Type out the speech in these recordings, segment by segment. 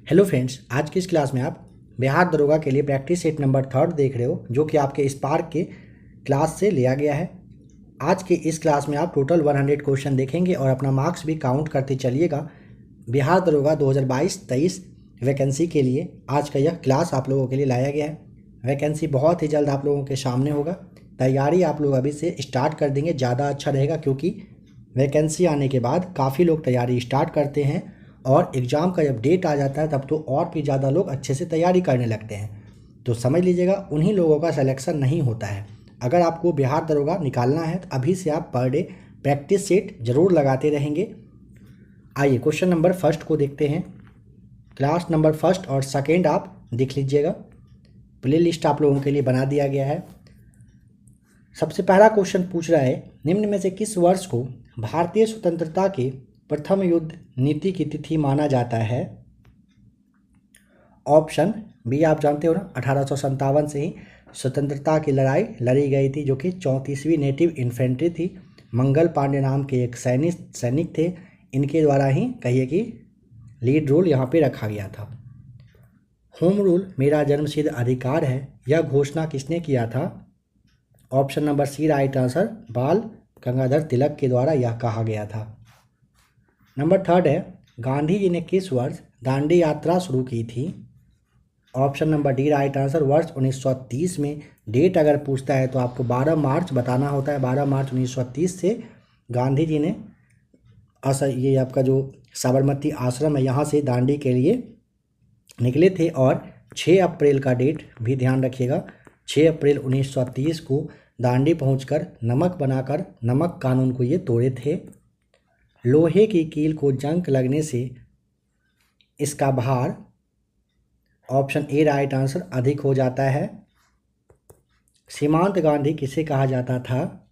Hello friends, आज की इस क्लास में आप बिहार दरोगा के लिए प्रैक्टिस सेट नंबर 3 देख रहे हो, जो कि आपके स्पार्क के क्लास से लिया गया है। आज के इस क्लास में आप टोटल 100 क्वेश्चन देखेंगे और अपना मार्क्स भी काउंट करते चलिएगा। बिहार दरोगा 2022-23 वैकेंसी के लिए आज का यह क्लास आप लोगों के लिए लाया गया है। वैकेंसी बहुत ही जल्द आप लोगों के सामने होगा। तैयारी आप लोग अभी से स्टार्ट कर देंगे, ज़्यादा अच्छा रहेगा, क्योंकि वैकेंसी आने के बाद काफ़ी लोग तैयारी स्टार्ट करते हैं और एग्ज़ाम का जब डेट आ जाता है तब तो और भी ज़्यादा लोग अच्छे से तैयारी करने लगते हैं। तो समझ लीजिएगा, उन्हीं लोगों का सिलेक्शन नहीं होता है। अगर आपको बिहार दरोगा निकालना है तो अभी से आप पर डे प्रैक्टिस सेट ज़रूर लगाते रहेंगे। आइए क्वेश्चन नंबर फर्स्ट को देखते हैं। क्लास नंबर फर्स्ट और सेकेंड आप देख लीजिएगा, प्ले लिस्ट आप लोगों के लिए बना दिया गया है। सबसे पहला क्वेश्चन पूछ रहा है, निम्न में से किस वर्ष को भारतीय स्वतंत्रता के प्रथम युद्ध नीति की तिथि माना जाता है? ऑप्शन बी आप जानते हो ना, 1857 से ही स्वतंत्रता की लड़ाई लड़ी गई थी, जो कि 34वीं नेटिव इन्फेंट्री थी। मंगल पांडे नाम के एक सैनिक थे, इनके द्वारा ही कहिए कि लीड रोल यहाँ पे रखा गया था। होम रूल मेरा जन्मसिद्ध अधिकार है, यह घोषणा किसने किया था? Option number C right answer, Bal Gangadhar तिलक के द्वारा यह कहा गया था। नंबर थर्ड है, गांधी जी ने किस वर्ष दांडी यात्रा शुरू की थी? Option number D right answer, वर्ष 1930 में। डेट अगर पूछता है तो आपको 12 मार्च बताना होता है। 12 मार्च 1930 से गांधी जी ने ये आपका जो साबरमती आश्रम है यहाँ से दांडी के लिए निकले थे। और 6 अप्रैल का डेट भी ध्यान रखिएगा, 6 अप्रैल 1930 को दांडी पहुंचकर नमक बनाकर नमक कानून को ये तोड़े थे। लोहे की कील को जंग लगने से इसका भार, ऑप्शन ए राइट आंसर, अधिक हो जाता है। सीमांत गांधी किसे कहा जाता था?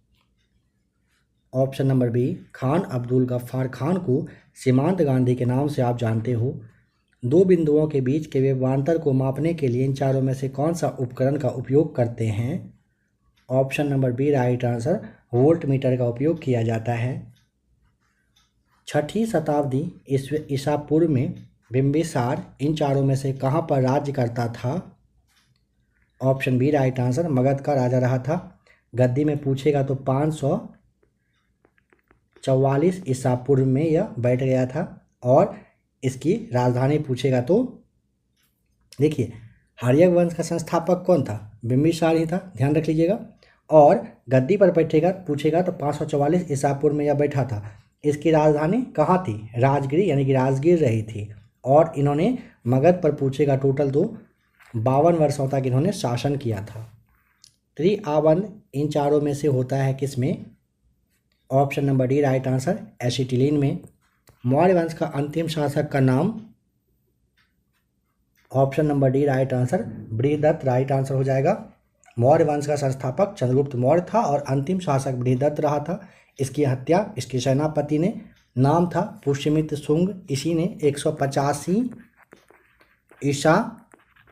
Option number B, Khan Abdul Ghaffar Khan को सीमांत गांधी के नाम से आप जानते हो। दो बिंदुओं के बीच के विभवांतर को मापने के लिए इन चारों में से कौन सा उपकरण का उपयोग करते हैं? Option number B right answer, voltmeter का उपयोग किया जाता है। 6ठी शताब्दी ईसा पूर्व में बिंबिसार इन चारों में से कहाँ पर राज्य करता था? Option B right answer, Magadh का राजा रहा था। गद्दी में पूछेगा तो 544 ईसा पूर्व में यह बैठ गया था। और इसकी राजधानी पूछेगा तो देखिए, हर्यक वंश का संस्थापक कौन था? बिंबिसार ही था, ध्यान रख लीजिएगा। और गद्दी पर पूछेगा तो 544 ईसा पूर्व में यह बैठा था। इसकी राजधानी कहाँ थी? राजगिरी, यानी कि राजगीर रही थी। और इन्होंने मगध पर पूछेगा टोटल तो 52 वर्षों तक इन्होंने शासन किया था। त्रिआवन इन चारों में से होता है किसमें? Option number D right answer, acetylene में। मौर्य वंश का अंतिम शासक का नाम? Option number D right answer, Brihadatta right answer हो जाएगा। मौर्य वंश का संस्थापक चंद्रगुप्त मौर्य था और अंतिम शासक बृहदत्त रहा था। इसकी हत्या इसके सेनापति ने, नाम था पुष्यमित्र शुंग, इसी ने 185 ईसा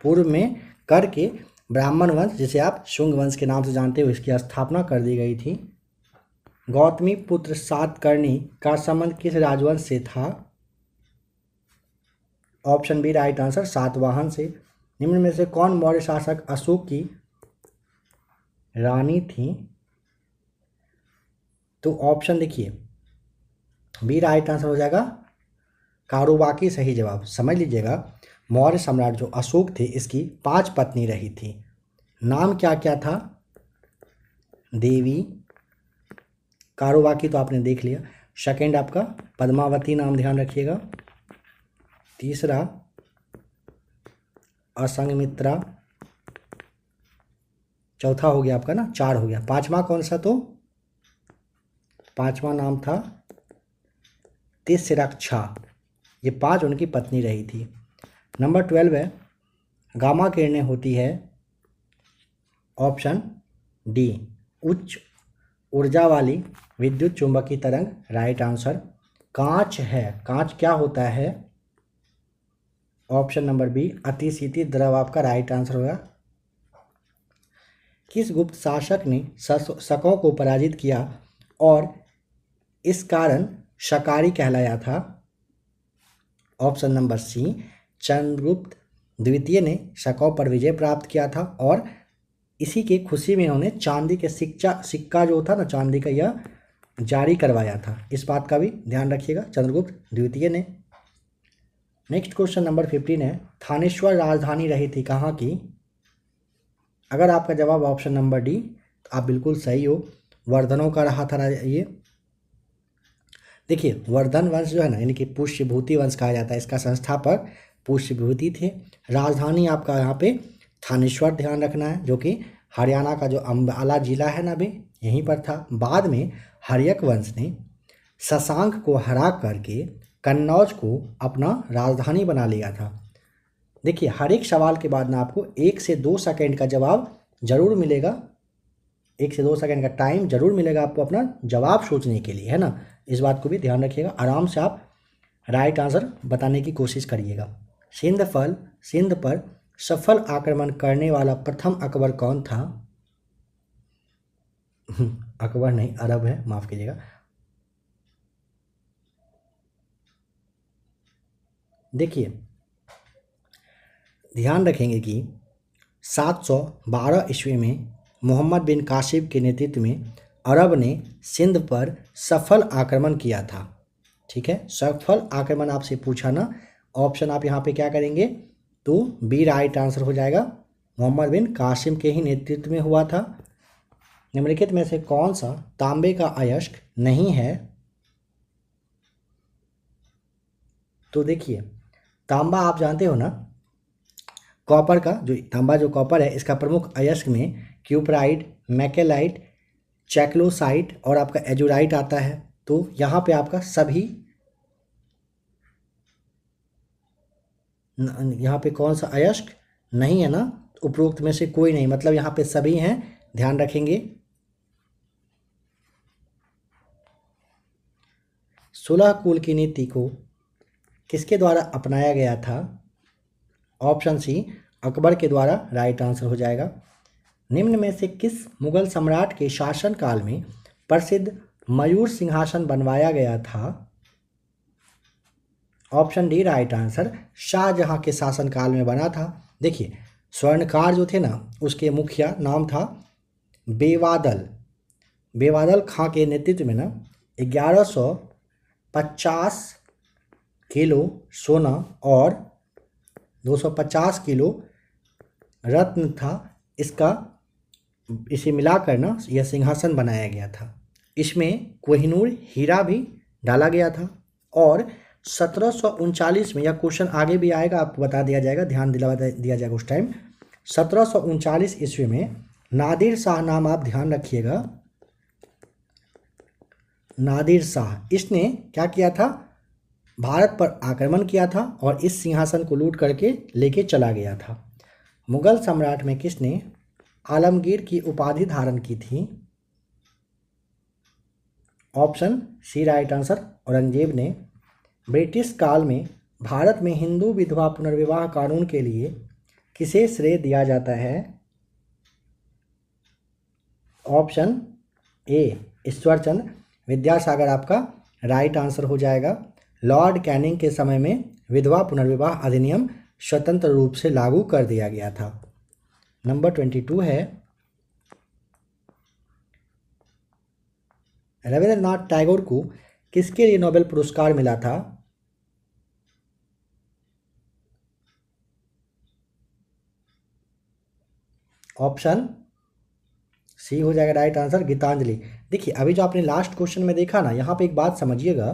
पूर्व में करके ब्राह्मण वंश, जिसे आप शुंग वंश के नाम से जानते हो, इसकी स्थापना कर दी गई थी। गौतमी पुत्र सातकर्णी का संबंध किस राजवंश से था? Option B right answer, Satavahana से। निम्न में से कौन मौर्य शासक अशोक की रानी थी? तो ऑप्शन देखिए, बी राइट आंसर हो जाएगा, कारुबाकी सही जवाब। समझ लीजिएगा, मौर्य सम्राट जो अशोक थे, इसकी 5 पत्नी रही थी। नाम क्या क्या था? देवी, कारुबाकी तो आपने देख लिया। सेकंड आपका पद्मावती, नाम ध्यान रखिएगा। तीसरा असंगमित्रा, चौथा हो गया आपका ना, 4 हो गया। पांचवा कौन सा? तो पांचवा नाम था तिस्रक्षा। ये 5 उनकी पत्नी रही थी। नंबर 12 है, गामा किरणें होती है, ऑप्शन डी, उच्च ऊर्जा वाली विद्युत चुंबकीय तरंग, राइट आंसर। कांच है, कांच क्या होता है? ऑप्शन नंबर बी, अतिशीतित द्रव आपका राइट आंसर होगा। किस गुप्त शासक ने शकों को पराजित किया और इस कारण शकारी कहलाया था? ऑप्शन नंबर सी, चंद्रगुप्त द्वितीय ने शकों पर विजय प्राप्त किया था और इसी की खुशी में उन्होंने चांदी के सिक्का जो था ना चांदी का, यह जारी करवाया था। इस बात का भी ध्यान रखिएगा, चंद्रगुप्त द्वितीय ने। नेक्स्ट क्वेश्चन नंबर 15 है, थानेश्वर राजधानी रही थी कहाँ की? अगर आपका जवाब ऑप्शन नंबर डी, तो आप बिल्कुल सही हो, वर्धनों का रहा था ये। देखिए वर्धन वंश जो है ना, यानी कि पुष्यभूति वंश कहा जाता है, इसका संस्थापक पुष्यभूति थे। राजधानी आपका यहाँ पे थानेश्वर ध्यान रखना है, जो कि हरियाणा का जो अम्बाला जिला है ना अभी यहीं पर था। बाद में हर्यक वंश ने शशांक को हरा करके कन्नौज को अपना राजधानी बना लिया था। देखिए हर एक सवाल के बाद ना आपको 1 से 2 सेकंड का जवाब जरूर मिलेगा, 1 से 2 सेकंड का टाइम जरूर मिलेगा आपको अपना जवाब सोचने के लिए, है ना। इस बात को भी ध्यान रखिएगा, आराम से आप राइट आंसर बताने की कोशिश करिएगा। सिंध पर सफल आक्रमण करने वाला प्रथम अकबर कौन था? अकबर नहीं, अरब है, माफ कीजिएगा। देखिए ध्यान रखेंगे कि 712 ईस्वी में मोहम्मद बिन कासिम के नेतृत्व में अरब ने सिंध पर सफल आक्रमण किया था। ठीक है, सफल आक्रमण आपसे पूछा ना, ऑप्शन आप यहाँ पे क्या करेंगे, तो बी राइट आंसर हो जाएगा, मोहम्मद बिन कासिम के ही नेतृत्व में हुआ था। निम्नलिखित में से कौन सा तांबे का अयस्क नहीं है? तो देखिए तांबा आप जानते हो ना, कॉपर का जो तांबा जो कॉपर है, इसका प्रमुख अयस्क में क्यूपराइट, मैकेलाइट, चैक्लोसाइट और आपका एजुराइट आता है। तो यहाँ पे आपका सभी, यहाँ पे कौन सा अयस्क नहीं है ना, उपरोक्त में से कोई नहीं, मतलब यहाँ पे सभी हैं, ध्यान रखेंगे। 16 कुल की नीति को किसके द्वारा अपनाया गया था? ऑप्शन सी अकबर के द्वारा राइट आंसर हो जाएगा। निम्न में से किस मुगल सम्राट के शासनकाल में प्रसिद्ध मयूर सिंहासन बनवाया गया था? Option D right answer, Shah Jahan के शासनकाल में बना था। देखिए स्वर्णकार जो थे ना, उसके मुखिया नाम था बेवादल खां के नेतृत्व में ना 1150 किलो सोना और 250 किलो रत्न था, इसे मिलाकर ना यह सिंहासन बनाया गया था। इसमें कोहिनूर हीरा भी डाला गया था। और 1739 में, यह क्वेश्चन आगे भी आएगा, आपको बता दिया जाएगा, ध्यान दिला दिया जाएगा उस टाइम। 1739 ईस्वी में नादिर शाह नाम आप ध्यान रखिएगा, नादिर शाह, इसने क्या किया था, भारत पर आक्रमण किया था और इस सिंहासन को लूट करके लेके चला गया था। मुगल सम्राट में किसने आलमगीर की उपाधि धारण की थी? Option C right answer, Aurangzeb ने। ब्रिटिश काल में भारत में हिंदू विधवा पुनर्विवाह कानून के लिए किसे श्रेय दिया जाता है? ऑप्शन ए ईश्वरचंद्र विद्यासागर आपका राइट आंसर हो जाएगा। लॉर्ड कैनिंग के समय में विधवा पुनर्विवाह अधिनियम स्वतंत्र रूप से लागू कर दिया गया था। नंबर 22 है, रविंद्रनाथ टैगोर को किसके लिए नोबेल पुरस्कार मिला था? ऑप्शन सी हो जाएगा राइट आंसर, गीतांजलि। देखिए अभी जो आपने लास्ट क्वेश्चन में देखा ना, यहाँ पे एक बात समझिएगा,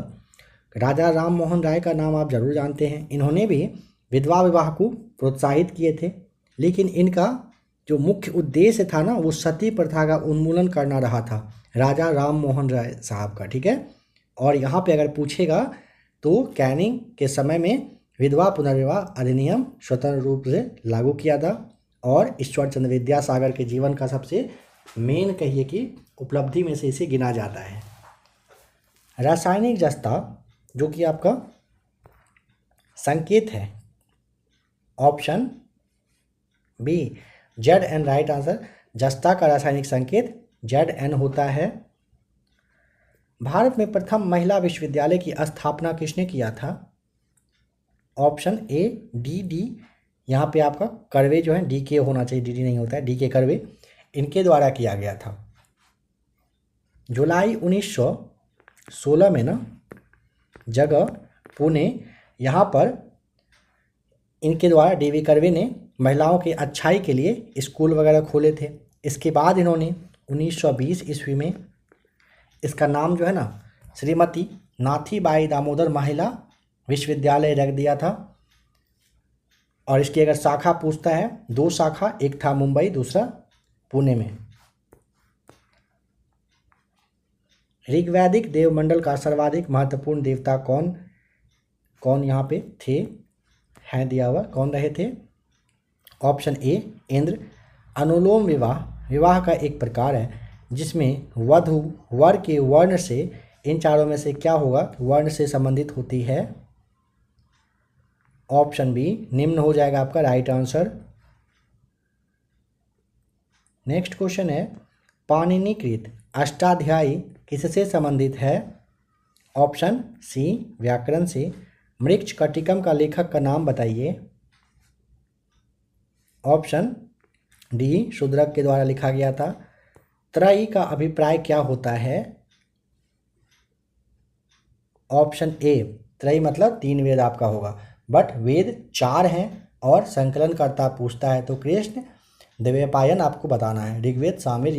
राजा राम मोहन राय का नाम आप जरूर जानते हैं, इन्होंने भी विधवा विवाह को प्रोत्साहित किए थे, लेकिन इनका जो मुख्य उद्देश्य था ना, वो सती प्रथा का उन्मूलन करना रहा था, राजा राम मोहन राय साहब का। ठीक है, और यहाँ पे अगर पूछेगा तो कैनिंग के समय में विधवा पुनर्विवाह अधिनियम स्वतंत्र रूप से लागू किया था और ईश्वरचंद्र विद्यासागर के जीवन का सबसे मेन कहिए कि उपलब्धि में से इसे गिना जाता है। रासायनिक जस्ता जो कि आपका संकेत है, option B ZN right answer, जस्ता का रासायनिक संकेत ZN होता है। भारत में प्रथम महिला विश्वविद्यालय की स्थापना किसने किया था? ऑप्शन ए डी डी, यहाँ पे आपका कर्वे जो है डी के होना चाहिए, डी डी नहीं होता है, डी के कर्वे, इनके द्वारा किया गया था। जुलाई 1916 में ना जगह पुणे, यहाँ पर इनके द्वारा डी.वी. कर्वे ने महिलाओं की अच्छाई के लिए स्कूल वगैरह खोले थे। इसके बाद इन्होंने 1920 ईस्वी में इसका नाम जो है ना श्रीमती नाथीबाई दामोदर महिला विश्वविद्यालय रख दिया था। और इसकी अगर शाखा पूछता है, 2 शाखा, एक था मुंबई, दूसरा पुणे में। ऋग्वैदिक देवमंडल का सर्वाधिक महत्वपूर्ण देवता कौन कौन यहाँ पे थे, हैं दिया हुआ, कौन रहे थे? Option A Indra. अनुलोम विवाह विवाह का एक प्रकार है जिसमें वधु वर के वर्ण से, इन चारों में से क्या होगा, वर्ण से संबंधित होती है? ऑप्शन बी निम्न हो जाएगा आपका राइट आंसर। नेक्स्ट क्वेश्चन है, पाणिनिकृत अष्टाध्यायी किससे संबंधित है? ऑप्शन सी व्याकरण से। मृक्ष कटिकम का लेखक का नाम बताइए। ऑप्शन डी शूद्रक के द्वारा लिखा गया था। त्रयी का अभिप्राय क्या होता है? ऑप्शन ए त्रयी मतलब 3 वेद आपका होगा, बट वेद 4 हैं और संकलनकर्ता पूछता है तो कृष्ण द्वैपायन आपको बताना है। ऋग्वेद, सामवेद,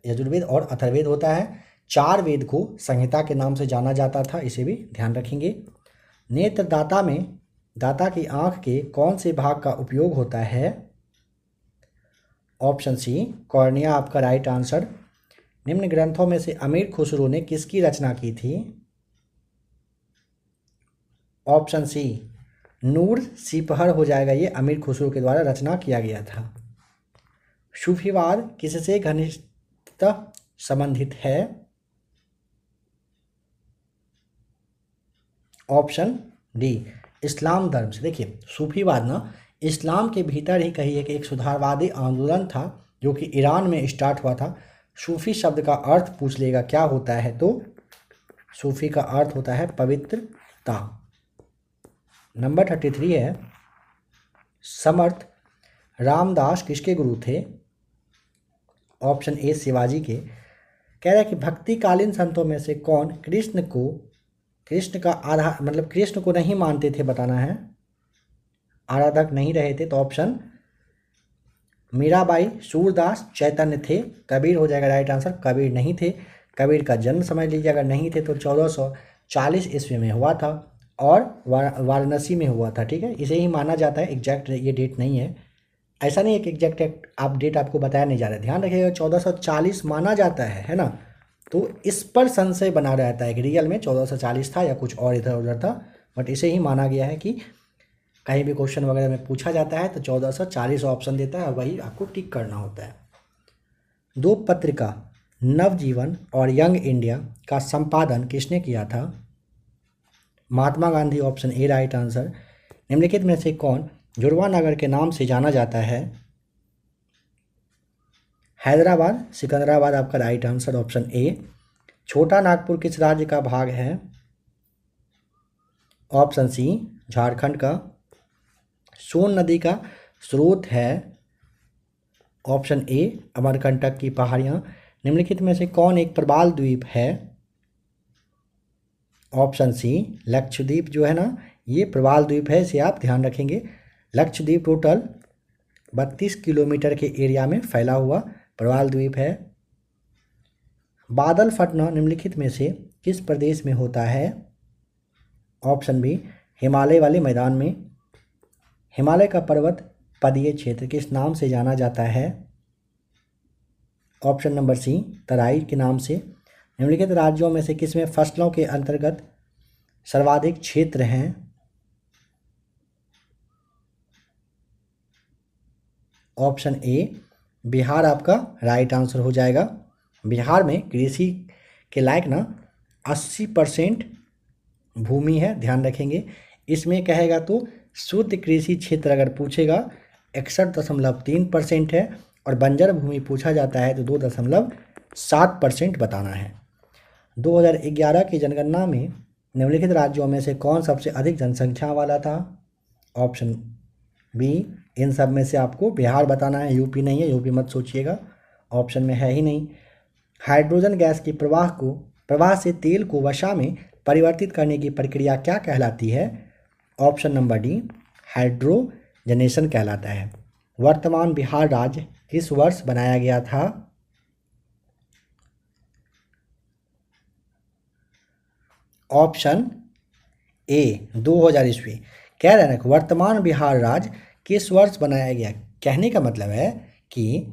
यजुर्वेद और अथर्ववेद होता है। 4 वेद को संहिता के नाम से जाना जाता था, इसे भी ध्यान रखेंगे। नेत्रदाता में दाता की आंख के कौन से भाग का उपयोग होता है? ऑप्शन सी कॉर्निया आपका राइट आंसर। निम्न ग्रंथों में से अमीर खुसरो ने किसकी रचना की थी? ऑप्शन सी नूर सिपहर हो जाएगा, ये अमीर खुसरो के द्वारा रचना किया गया था। सूफीवाद किससे घनिष्ठतः संबंधित है? ऑप्शन डी इस्लाम धर्म से। देखिए सूफीवाद ना इस्लाम के भीतर ही कहिए कि एक सुधारवादी आंदोलन था जो कि ईरान में स्टार्ट हुआ था। सूफी शब्द का अर्थ पूछ लेगा क्या होता है, तो सूफी का अर्थ होता है पवित्रता। नंबर 33 है, समर्थ रामदास किसके गुरु थे? ऑप्शन ए शिवाजी के। कह रहा है कि भक्तिकालीन संतों में से कौन कृष्ण का आधार मतलब कृष्ण को नहीं मानते थे, बताना है, आराधक नहीं रहे थे। तो ऑप्शन मीराबाई, सूरदास, चैतन्य थे। कबीर हो जाएगा राइट आंसर, कबीर नहीं थे। कबीर का जन्म समझ लीजिए, अगर नहीं थे तो 1440 ईस्वी में हुआ था और वाराणसी में हुआ था, ठीक है, इसे ही माना जाता है। एग्जैक्ट ये डेट नहीं है, ऐसा नहीं है कि एग्जैक्ट आप डेट आपको बताया नहीं जा रहा है, ध्यान रखिएगा 1440 माना जाता है ना। तो इस पर संशय बना रहता है कि रियल में 1440 था या कुछ और इधर उधर था, बट इसे ही माना गया है कि कहीं भी क्वेश्चन वगैरह में पूछा जाता है तो 1440 ऑप्शन देता है और वही आपको टिक करना होता है। 2 पत्रिका नवजीवन और यंग इंडिया का संपादन किसने किया था? Mahatma Gandhi, option A right answer. निम्नलिखित में से कौन जुड़वा नगर के नाम से जाना जाता है? हैदराबाद, सिकंदराबाद आपका राइट आंसर, ऑप्शन ए। छोटा नागपुर किस राज्य का भाग है? ऑप्शन सी झारखंड का। सोन नदी का स्रोत है? ऑप्शन ए अमरकंटक की पहाड़ियाँ। निम्नलिखित में से कौन एक प्रवाल द्वीप है? ऑप्शन सी लक्षद्वीप जो है ना, ये प्रवाल द्वीप है, इसे आप ध्यान रखेंगे। लक्षद्वीप टोटल 32 किलोमीटर के एरिया में फैला हुआ प्रवाल द्वीप है। बादल फटना निम्नलिखित में से किस प्रदेश में होता है? ऑप्शन बी हिमालय वाले मैदान में। हिमालय का पर्वत पदीय क्षेत्र किस नाम से जाना जाता है? ऑप्शन नंबर सी तराई के नाम से। निम्नलिखित राज्यों में से किसमें फसलों के अंतर्गत सर्वाधिक क्षेत्र हैं? ऑप्शन ए बिहार आपका राइट आंसर हो जाएगा। बिहार में कृषि के लायक ना 80% भूमि है, ध्यान रखेंगे। इसमें कहेगा तो शुद्ध कृषि क्षेत्र अगर पूछेगा 61.3% है और बंजर भूमि पूछा जाता है तो 2.7% बताना है। 2011 की जनगणना में निम्नलिखित राज्यों में से कौन सबसे अधिक जनसंख्या वाला था? ऑप्शन बी, इन सब में से आपको बिहार बताना है, यूपी नहीं है, यूपी मत सोचिएगा, ऑप्शन में है ही नहीं। हाइड्रोजन गैस के प्रवाह से तेल को वसा में परिवर्तित करने की प्रक्रिया क्या कहलाती है? ऑप्शन नंबर डी, हाइड्रोजनेशन कहलाता है। वर्तमान बिहार राज्य किस वर्ष बनाया गया था? ऑप्शन ए, 2000 ईस्वी। कह रहे हैं ना वर्तमान बिहार राज्य किस वर्ष बनाया गया, कहने का मतलब है कि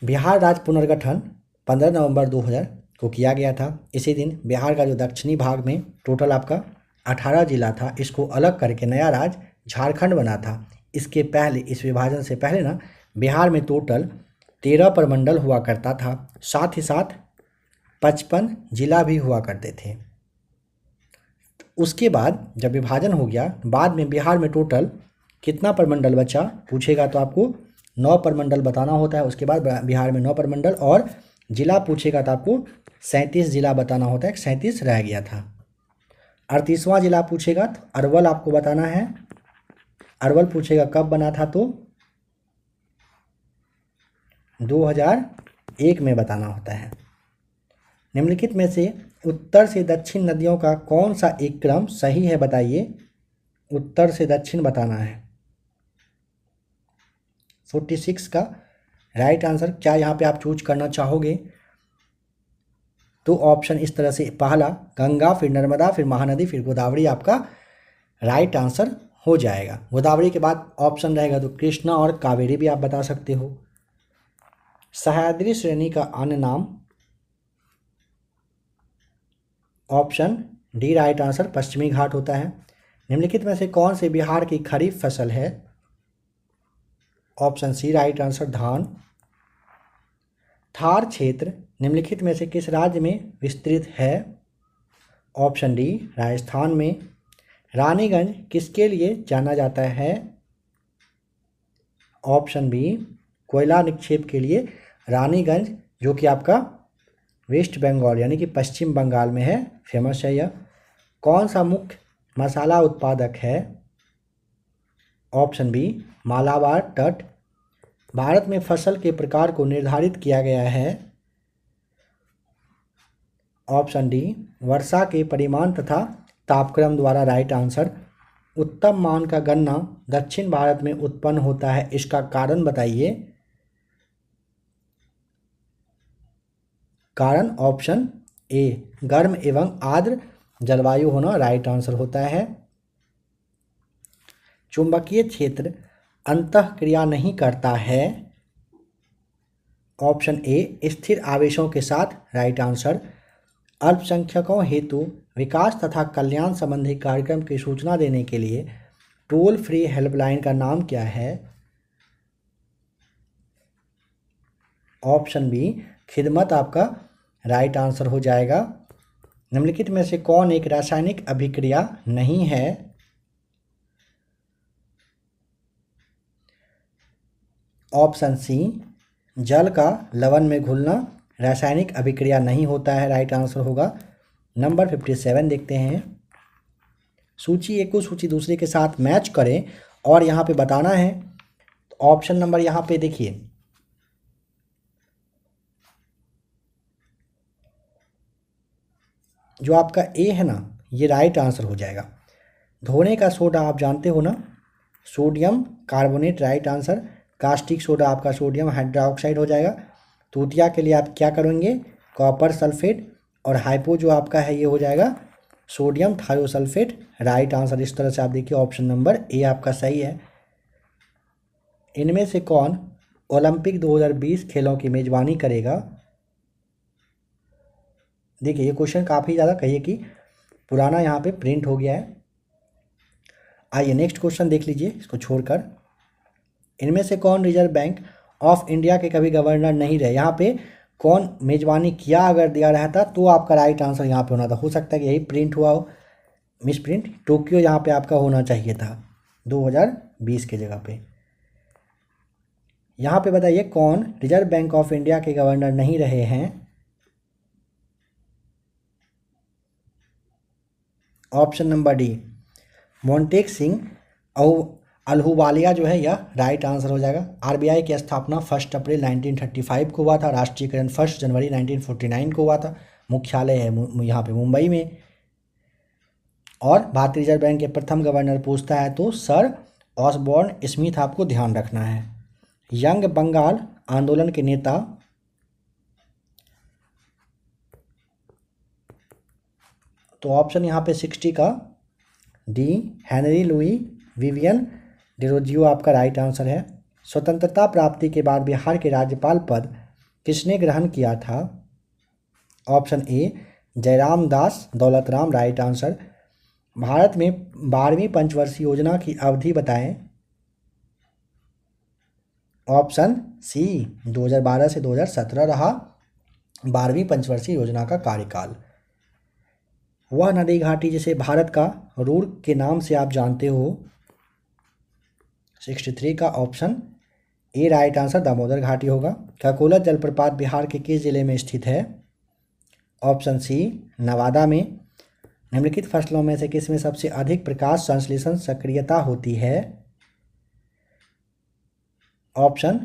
बिहार राज्य पुनर्गठन 15 नवंबर 2000 को किया गया था। इसी दिन बिहार का जो दक्षिणी भाग में टोटल आपका 18 जिला था, इसको अलग करके नया राज्य झारखंड बना था। इसके पहले, इस विभाजन से पहले ना बिहार में टोटल 13 प्रमंडल हुआ करता था, साथ ही साथ 55 जिला भी हुआ करते थे। उसके बाद जब विभाजन हो गया, बाद में बिहार में टोटल कितना प्रमंडल बचा पूछेगा तो आपको 9 प्रमंडल बताना होता है। उसके बाद बिहार में 9 प्रमंडल, और जिला पूछेगा तो आपको 37 जिला बताना होता है, 37 रह गया था। 38वां जिला पूछेगा तो अरवल आपको बताना है। अरवल पूछेगा कब बना था तो 2001 में बताना होता है। निम्नलिखित में से उत्तर से दक्षिण नदियों का कौन सा एक क्रम सही है बताइए? उत्तर से दक्षिण बताना है। 46 का राइट आंसर क्या यहाँ पे आप चूज करना चाहोगे? तो ऑप्शन इस तरह से, पहला गंगा, फिर नर्मदा, फिर महानदी, फिर गोदावरी आपका राइट आंसर हो जाएगा। गोदावरी के बाद ऑप्शन रहेगा तो कृष्णा और कावेरी भी आप बता सकते हो। सह्याद्री श्रेणी का अन्य नाम? ऑप्शन डी राइट आंसर, पश्चिमी घाट होता है। निम्नलिखित में से कौन से बिहार की खरीफ फसल है? ऑप्शन सी राइट आंसर, धान। थार क्षेत्र निम्नलिखित में से किस राज्य में विस्तृत है? ऑप्शन डी राजस्थान में। रानीगंज किसके लिए जाना जाता है? ऑप्शन बी कोयला निक्षेप के लिए। रानीगंज जो कि आपका वेस्ट बंगाल यानी कि पश्चिम बंगाल में है, फेमस है यह। कौन सा मुख्य मसाला उत्पादक है? ऑप्शन बी मालाबार तट। भारत में फसल के प्रकार को निर्धारित किया गया है? ऑप्शन डी वर्षा के परिमाण तथा तापक्रम द्वारा, राइट आंसर। उत्तम मान का गन्ना दक्षिण भारत में उत्पन्न होता है, इसका कारण बताइए? कारण ऑप्शन ए गर्म एवं आर्द्र जलवायु होना, राइट आंसर होता है। चुंबकीय क्षेत्र अंतःक्रिया नहीं करता है? ऑप्शन ए स्थिर आवेशों के साथ, राइट आंसर। अल्पसंख्यकों हेतु विकास तथा कल्याण संबंधी कार्यक्रम की सूचना देने के लिए टोल फ्री हेल्पलाइन का नाम क्या है? ऑप्शन बी खिदमत आपका राइट आंसर हो जाएगा। निम्नलिखित में से कौन एक रासायनिक अभिक्रिया नहीं है? ऑप्शन सी जल का लवण में घुलना रासायनिक अभिक्रिया नहीं होता है, राइट आंसर होगा। नंबर 57 देखते हैं। सूची एक को सूची दूसरे के साथ मैच करें और यहाँ पे बताना है। तो ऑप्शन नंबर यहाँ पे देखिए, जो आपका ए है ना, ये राइट आंसर हो जाएगा। धोने का सोडा आप जानते हो ना, sodium carbonate, right answer. Caustic soda आपका सोडियम हाइड्रोक्साइड हो जाएगा। तूतिया के लिए आप क्या करेंगे? Copper sulphate. और हाइपो जो आपका है ये हो जाएगा सोडियम थायोसल्फेट, राइट आंसर। इस तरह से आप देखिए ऑप्शन नंबर ए आपका सही है। इनमें से कौन ओलंपिक 2020 खेलों की मेजबानी करेगा? देखिए ये क्वेश्चन काफ़ी ज़्यादा कहिए कि पुराना यहाँ पे प्रिंट हो गया है। आइए नेक्स्ट क्वेश्चन देख लीजिए इसको छोड़कर। इनमें से कौन रिजर्व बैंक ऑफ इंडिया के कभी गवर्नर नहीं रहे? यहाँ पे कौन मेजबानी किया अगर दिया रहता तो आपका राइट आंसर यहाँ पे होना था। हो सकता है कि यही प्रिंट हुआ हो, मिस प्रिंट। टोक्यो यहाँ पे आपका होना चाहिए था 2020 के जगह पे। यहाँ पे बताइए कौन रिजर्व बैंक ऑफ इंडिया के गवर्नर नहीं रहे हैं? Option number D Montek Singh Ahluwalia जो है यह राइट आंसर हो जाएगा। आरबीआई की स्थापना 1 अप्रैल 1935 को हुआ था। राष्ट्रीयकरण 1 जनवरी 1949 को हुआ था। मुख्यालय है यहाँ पे मुंबई में। और भारतीय रिजर्व बैंक के प्रथम गवर्नर पूछता है तो सर ऑसबॉर्न स्मिथ आपको ध्यान रखना है। यंग बंगाल आंदोलन के नेता तो ऑप्शन यहाँ पे 60 का D Henry Louis Vivian Derozio आपका राइट आंसर है। स्वतंत्रता प्राप्ति के बाद बिहार के राज्यपाल पद किसने ग्रहण किया था? Option A Jairam Das Daulatram right answer. Bharat में 12वीं पंचवर्षीय योजना की अवधि बताएं। ऑप्शन सी 2012 से 2017 रहा 12वीं पंचवर्षीय योजना का कार्यकाल। वह नदी घाटी जिसे भारत का रूर के नाम से आप जानते हो। 63 का option A right answer Damodar घाटी होगा। ककोला जलप्रपात बिहार के किस जिले में स्थित है? ऑप्शन सी नवादा में। निम्नलिखित फसलों में से किसमें सबसे अधिक प्रकाश संश्लेषण सक्रियता होती है? ऑप्शन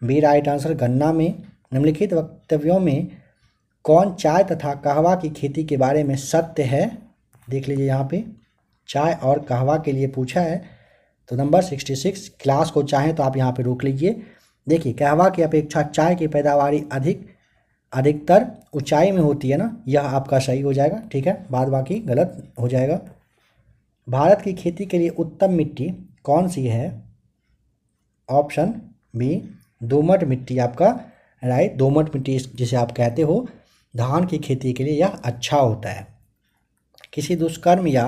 बी राइट आंसर गन्ना में। निम्नलिखित वक्तव्यों में कौन चाय तथा कहवा की खेती के बारे में सत्य है? देख लीजिए यहाँ पे चाय और कहवा के लिए पूछा है। तो नंबर 66 क्लास को चाहें तो आप यहाँ पे रोक लीजिए। देखिए कहवा की अपेक्षा चाय की पैदावारी अधिकतर ऊंचाई में होती है ना, यह आपका सही हो जाएगा। ठीक है, बाद बाकी गलत हो जाएगा। भारत की खेती के लिए उत्तम मिट्टी कौन सी है? ऑप्शन बी दोमट मिट्टी आपका राइट। दोमट मिट्टी जिसे आप कहते हो धान की खेती के लिए यह अच्छा होता है। किसी दुष्कर्म या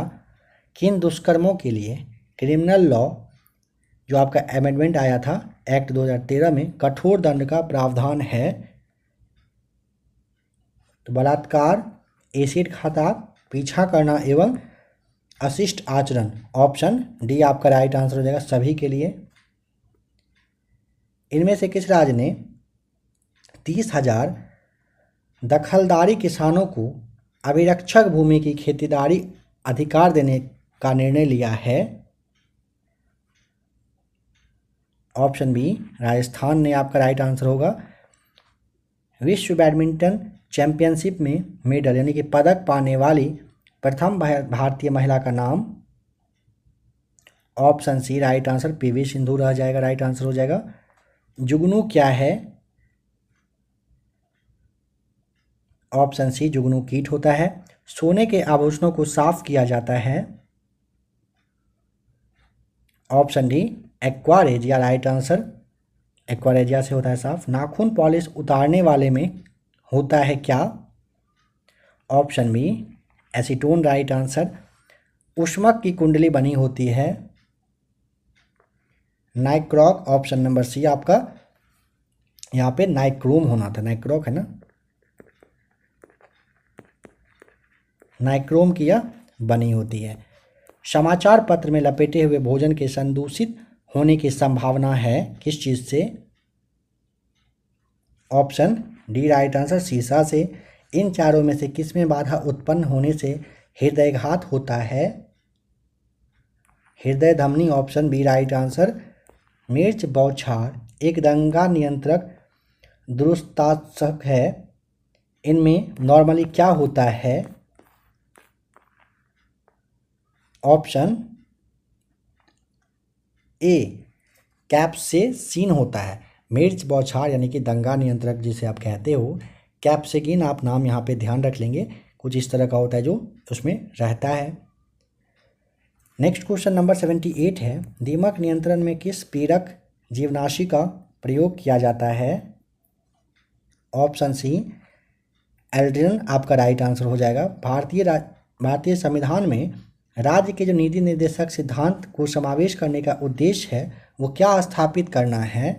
किन दुष्कर्मों के लिए क्रिमिनल लॉ जो आपका अमेंडमेंट आया था एक्ट 2013 में कठोर दंड का प्रावधान है? तो बलात्कार, एसिड खाता, पीछा करना एवं अशिष्ट आचरण। ऑप्शन डी आपका राइट आंसर हो जाएगा सभी के लिए। इनमें से किस राज्य ने 30,000 दखलदारी किसानों को अभिरक्षक भूमि की खेतीदारी अधिकार देने का निर्णय लिया है? ऑप्शन बी राजस्थान ने आपका राइट आंसर होगा। विश्व बैडमिंटन चैंपियनशिप में मेडल यानी कि पदक पाने वाली प्रथम भारतीय महिला का नाम? Option C right answer PV Sindhu रह जाएगा, राइट आंसर हो जाएगा। जुगनू क्या है? ऑप्शन सी जुगनू कीट होता है। सोने के आभूषणों को साफ किया जाता है? Option D aqua regia right answer. Aqua regia से होता है साफ। नाखून पॉलिश उतारने वाले में होता है क्या? Option B acetone right answer. ऊष्मक की कुंडली बनी होती है? नाइक्रोक ऑप्शन नंबर सी आपका यहाँ पे नाइक्रोम होना था, नाइक्रोक है ना, नाइक्रोम की यह बनी होती है। समाचार पत्र में लपेटे हुए भोजन के संदूषित होने की संभावना है किस चीज़ से? ऑप्शन डी राइट आंसर शीशा से। इन चारों में से किस में बाधा उत्पन्न होने से हृदयघात होता है? हृदय धमनी। Option B right answer. मिर्च बौछार एक दंगा नियंत्रक दुरुस्ताशक है, इनमें नॉर्मली क्या होता है? ऑप्शन ए कैप्सेसिन होता है। मिर्च बौछार यानी कि दंगा नियंत्रक जिसे आप कहते हो, कैप्सेगिन आप नाम यहाँ पे ध्यान रख लेंगे, कुछ इस तरह का होता है जो उसमें रहता है। नेक्स्ट क्वेश्चन नंबर 78 है। दीमक नियंत्रण में किस पीड़क जीवनाशी का प्रयोग किया जाता है? ऑप्शन सी एल्ड्रिन आपका राइट आंसर हो जाएगा। भारतीय संविधान में राज्य के जो नीति निर्देशक सिद्धांत को समावेश करने का उद्देश्य है वो क्या स्थापित करना है?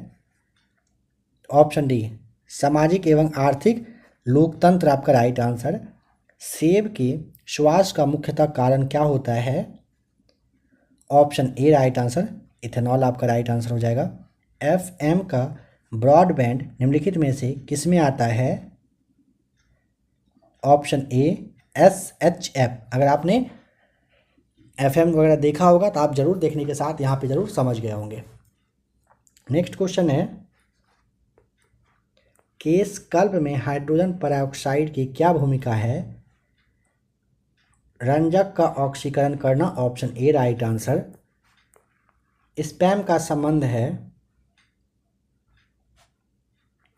ऑप्शन डी सामाजिक एवं आर्थिक लोकतंत्र आपका राइट आंसर। सेब के श्वास का मुख्यतः कारण क्या होता है? Option A right answer ethanol आपका राइट आंसर हो जाएगा। एफएम का ब्रॉडबैंड निम्नलिखित में से किसमें आता है? Option A SHF. अगर आपने FM वगैरह देखा होगा तो आप ज़रूर देखने के साथ यहाँ पे ज़रूर समझ गए होंगे। नेक्स्ट क्वेश्चन है, केस कल्प में हाइड्रोजन परऑक्साइड की क्या भूमिका है? रंजक का ऑक्सीकरण करना, option A right answer. Spam का संबंध है,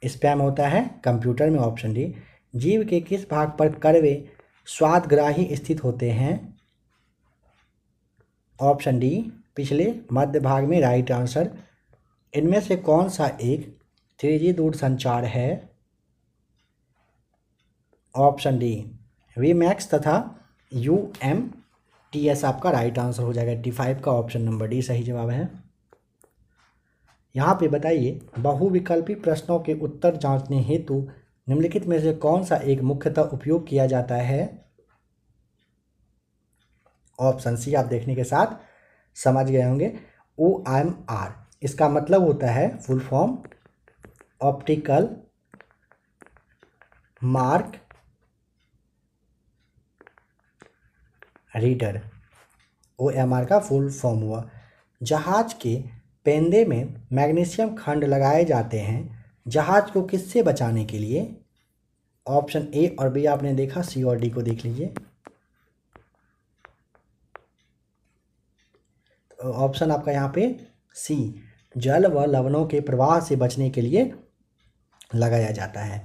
स्पैम होता है कंप्यूटर में, ऑप्शन डी। जीव के किस भाग पर कड़वे स्वादग्राही स्थित होते हैं? ऑप्शन डी पिछले मध्य भाग में, राइट आंसर। इनमें से कौन सा एक 3G दूरसंचार है? ऑप्शन डी वीमैक्स तथा UMTS आपका राइट आंसर हो जाएगा। 85 का ऑप्शन नंबर डी सही जवाब है। यहाँ पे बताइए, बहुविकल्पी प्रश्नों के उत्तर जांचने हेतु निम्नलिखित में से कौन सा एक मुख्यतः उपयोग किया जाता है? ऑप्शन सी आप देखने के साथ समझ गए होंगे। OMR इसका मतलब होता है full form optical mark reader. OMR का फुल फॉर्म हुआ। जहाज के पेंदे में मैग्नीशियम खंड लगाए जाते हैं जहाज को किससे बचाने के लिए? ऑप्शन ए और बी आपने देखा, सी और डी को देख लीजिए। तो ऑप्शन आपका यहाँ पे सी, जल व लवणों के प्रवाह से बचने के लिए लगाया जाता है।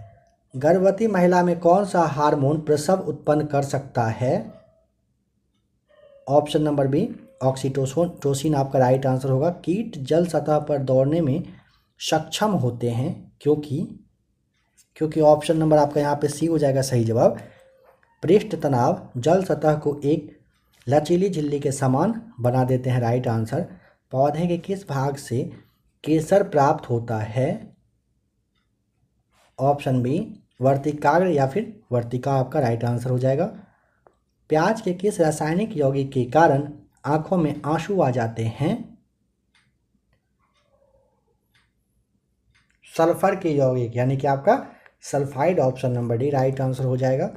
गर्भवती महिला में कौन सा हार्मोन प्रसव उत्पन्न कर सकता है? ऑप्शन नंबर बी ऑक्सीटोसिन आपका राइट आंसर होगा। कीट जल सतह पर दौड़ने में सक्षम होते हैं क्योंकि ऑप्शन नंबर आपका यहाँ पे सी हो जाएगा सही जवाब। पृष्ठ तनाव जल सतह को एक लचीली झिल्ली के समान बना देते हैं, राइट आंसर। पौधे के किस भाग से केसर प्राप्त होता है? ऑप्शन बी वर्तिकाग्र या फिर वर्तिका आपका राइट आंसर हो जाएगा। प्याज के किस रासायनिक यौगिक के कारण आंखों में आंसू आ जाते हैं? सल्फर के यौगिक यानी कि आपका sulphide, option number D right answer हो जाएगा।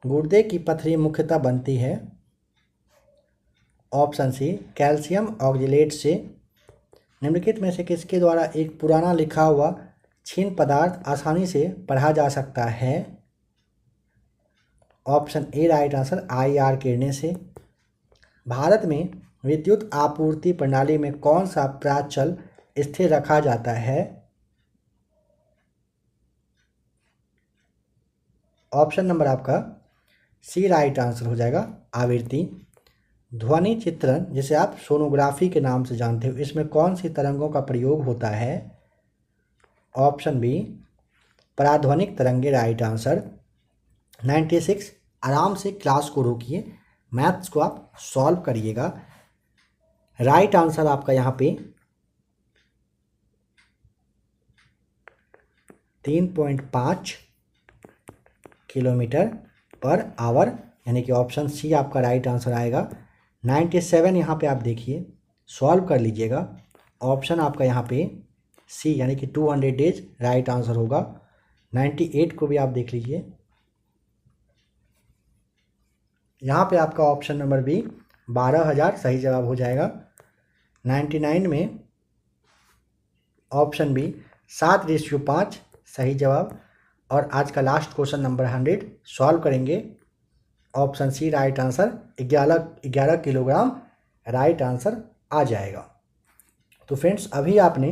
गुर्दे की पथरी मुख्यतः बनती है, ऑप्शन सी कैल्शियम ऑक्जेलेट से। निम्नलिखित में से किसके द्वारा एक पुराना लिखा हुआ क्षीण पदार्थ आसानी से पढ़ा जा सकता है? Option A right answer, IR किरणें से। भारत में विद्युत आपूर्ति प्रणाली में कौन सा प्राचल स्थिर रखा जाता है? ऑप्शन नंबर आपका सी राइट आंसर हो जाएगा, आवृत्ति। ध्वनि चित्रण जिसे आप सोनोग्राफी के नाम से जानते हो, इसमें कौन सी तरंगों का प्रयोग होता है? ऑप्शन बी पराध्वनिक तरंगे, राइट आंसर। 96 आराम से क्लास को रोकिए, मैथ्स को आप सॉल्व करिएगा। राइट आंसर आपका यहाँ पे 3.5 किलोमीटर पर आवर यानी कि ऑप्शन सी आपका राइट आंसर आएगा। 97 यहाँ पे आप देखिए, सॉल्व कर लीजिएगा। ऑप्शन आपका यहाँ पे सी यानी कि 200 डेज राइट आंसर होगा। 98 को भी आप देख लीजिए, यहाँ पे आपका ऑप्शन नंबर बी 12,000 सही जवाब हो जाएगा। 99 में ऑप्शन बी 7:5 सही जवाब। और आज का लास्ट क्वेश्चन नंबर 100 सॉल्व करेंगे, option C right answer. 11 kilogram right answer आ जाएगा। तो फ्रेंड्स अभी आपने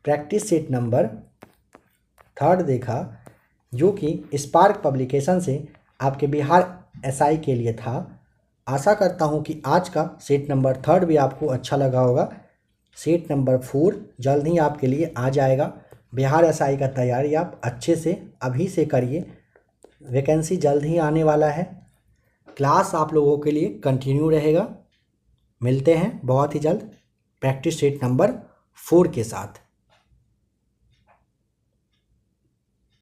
प्रैक्टिस सेट नंबर 3 देखा जो कि स्पार्क पब्लिकेशन से आपके बिहार SI के लिए था। आशा करता हूं कि आज का सेट नंबर 3 भी आपको अच्छा लगा होगा। सेट नंबर 4 जल्द ही आपके लिए आ जाएगा। बिहार SI का तैयारी आप अच्छे से अभी से करिए, वैकेंसी जल्द ही आने वाला है। क्लास आप लोगों के लिए कंटिन्यू रहेगा। मिलते हैं बहुत ही जल्द प्रैक्टिस सेट नंबर 4 के साथ।